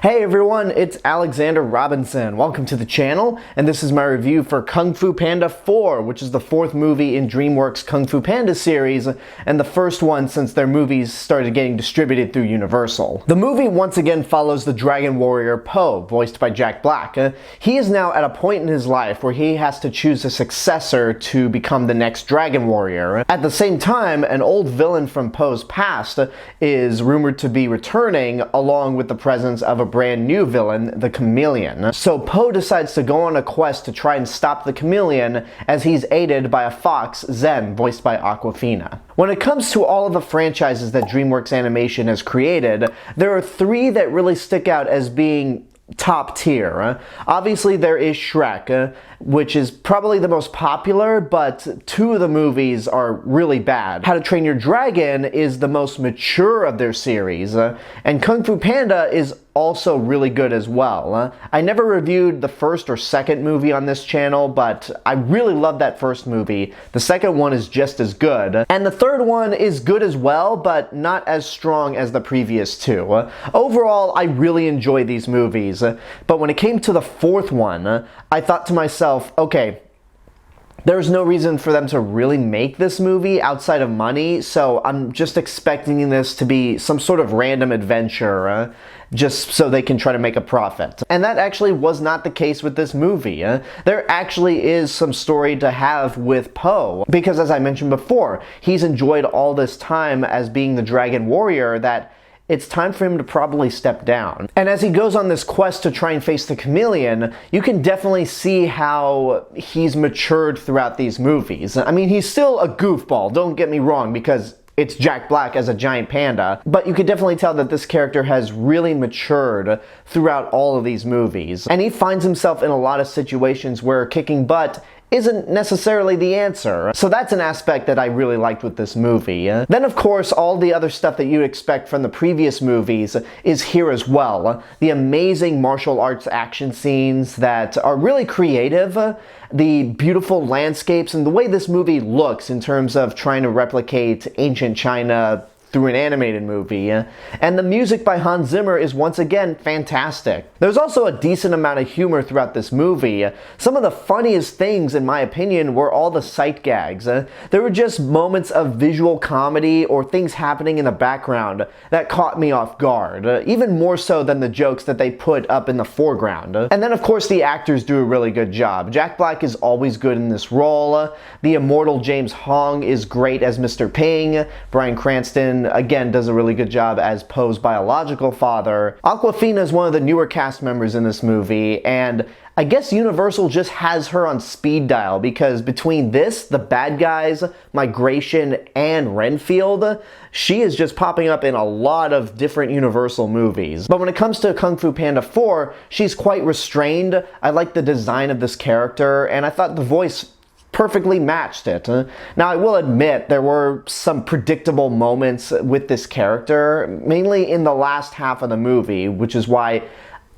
Hey everyone, it's Alexander Robinson. Welcome to the channel, and this is my review for Kung Fu Panda 4, which is the fourth movie in Dreamworks' Kung Fu Panda series, and the first one since their movies started getting distributed through Universal. The movie once again follows the Dragon Warrior Po, voiced by Jack Black. He is now at a point in his life where he has to choose a successor to become the next Dragon Warrior. At the same time, an old villain from Po's past is rumored to be returning, along with the presence of a brand new villain, the Chameleon. So Po decides to go on a quest to try and stop the Chameleon, as he's aided by a fox, Zen, voiced by Awkwafina. When it comes to all of the franchises that DreamWorks Animation has created, there are three that really stick out as being top tier. Obviously there is Shrek, which is probably the most popular, but two of the movies are really bad. How to Train Your Dragon is the most mature of their series, and Kung Fu Panda is also really good as well. I never reviewed the first or second movie on this channel, but I really love that first movie. The second one is just as good, and the third one is good as well, but not as strong as the previous two. Overall, I really enjoy these movies, but when it came to the fourth one, I thought to myself, okay, there's no reason for them to really make this movie outside of money, so I'm just expecting this to be some sort of random adventure, just so they can try to make a profit. And that actually was not the case with this movie. There actually is some story to have with Po, because as I mentioned before, he's enjoyed all this time as being the Dragon Warrior that it's time for him to probably step down. And as he goes on this quest to try and face the Chameleon, you can definitely see how he's matured throughout these movies. I mean, he's still a goofball, don't get me wrong, because it's Jack Black as a giant panda, but you could definitely tell that this character has really matured throughout all of these movies. And he finds himself in a lot of situations where kicking butt isn't necessarily the answer. So that's an aspect that I really liked with this movie. Then of course, all the other stuff that you'd expect from the previous movies is here as well. The amazing martial arts action scenes that are really creative, the beautiful landscapes, and the way this movie looks in terms of trying to replicate ancient China through an animated movie, and the music by Hans Zimmer is once again fantastic. There's also a decent amount of humor throughout this movie. Some of the funniest things, in my opinion, were all the sight gags. There were just moments of visual comedy or things happening in the background that caught me off guard, even more so than the jokes that they put up in the foreground. And then of course the actors do a really good job. Jack Black is always good in this role. The immortal James Hong is great as Mr. Ping. Bryan Cranston again does a really good job as Po's biological father. Awkwafina is one of the newer cast members in this movie, and I guess Universal just has her on speed dial, because between this, The Bad Guys, Migration, and Renfield, she is just popping up in a lot of different Universal movies. But when it comes to Kung Fu Panda 4, she's quite restrained. I like the design of this character, and I thought the voice perfectly matched it. Now, I will admit there were some predictable moments with this character, mainly in the last half of the movie, which is why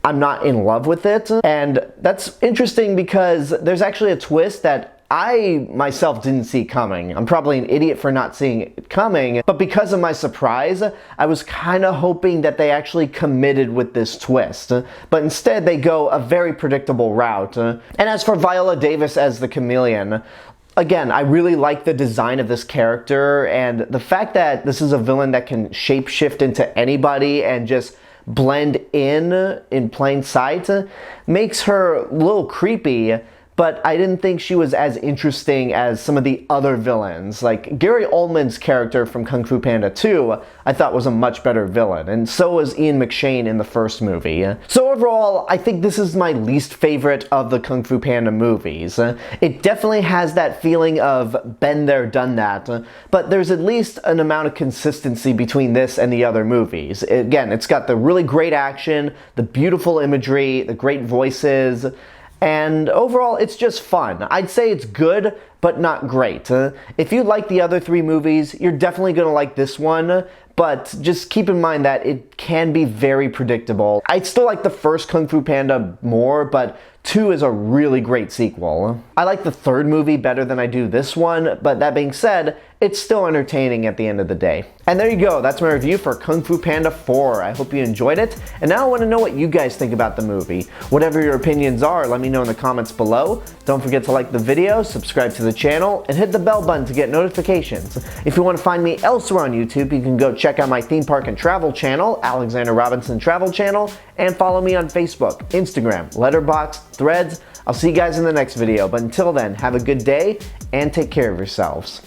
I'm not in love with it. And that's interesting because there's actually a twist that I myself didn't see coming. I'm probably an idiot for not seeing it coming, but because of my surprise, I was kind of hoping that they actually committed with this twist. But instead, they go a very predictable route. And as for Viola Davis as the Chameleon, again, I really like the design of this character, and the fact that this is a villain that can shapeshift into anybody and just blend in plain sight makes her a little creepy. But I didn't think she was as interesting as some of the other villains. Like Gary Oldman's character from Kung Fu Panda 2, I thought was a much better villain, and so was Ian McShane in the first movie. So overall, I think this is my least favorite of the Kung Fu Panda movies. It definitely has that feeling of been there, done that, but there's at least an amount of consistency between this and the other movies. Again, it's got the really great action, the beautiful imagery, the great voices, and overall, it's just fun. I'd say it's good, but not great. If you like the other three movies, you're definitely gonna like this one, but just keep in mind that it can be very predictable. I still like the first Kung Fu Panda more, but 2 is a really great sequel. I like the third movie better than I do this one, but that being said, it's still entertaining at the end of the day. And there you go, that's my review for Kung Fu Panda 4. I hope you enjoyed it, and now I want to know what you guys think about the movie. Whatever your opinions are, let me know in the comments below. Don't forget to like the video, subscribe to the channel, and hit the bell button to get notifications. If you want to find me elsewhere on YouTube, you can go check out my theme park and travel channel, Alexander Robinson Travel Channel, and follow me on Facebook, Instagram, Letterboxd, Threads. I'll see you guys in the next video, but until then, have a good day and take care of yourselves.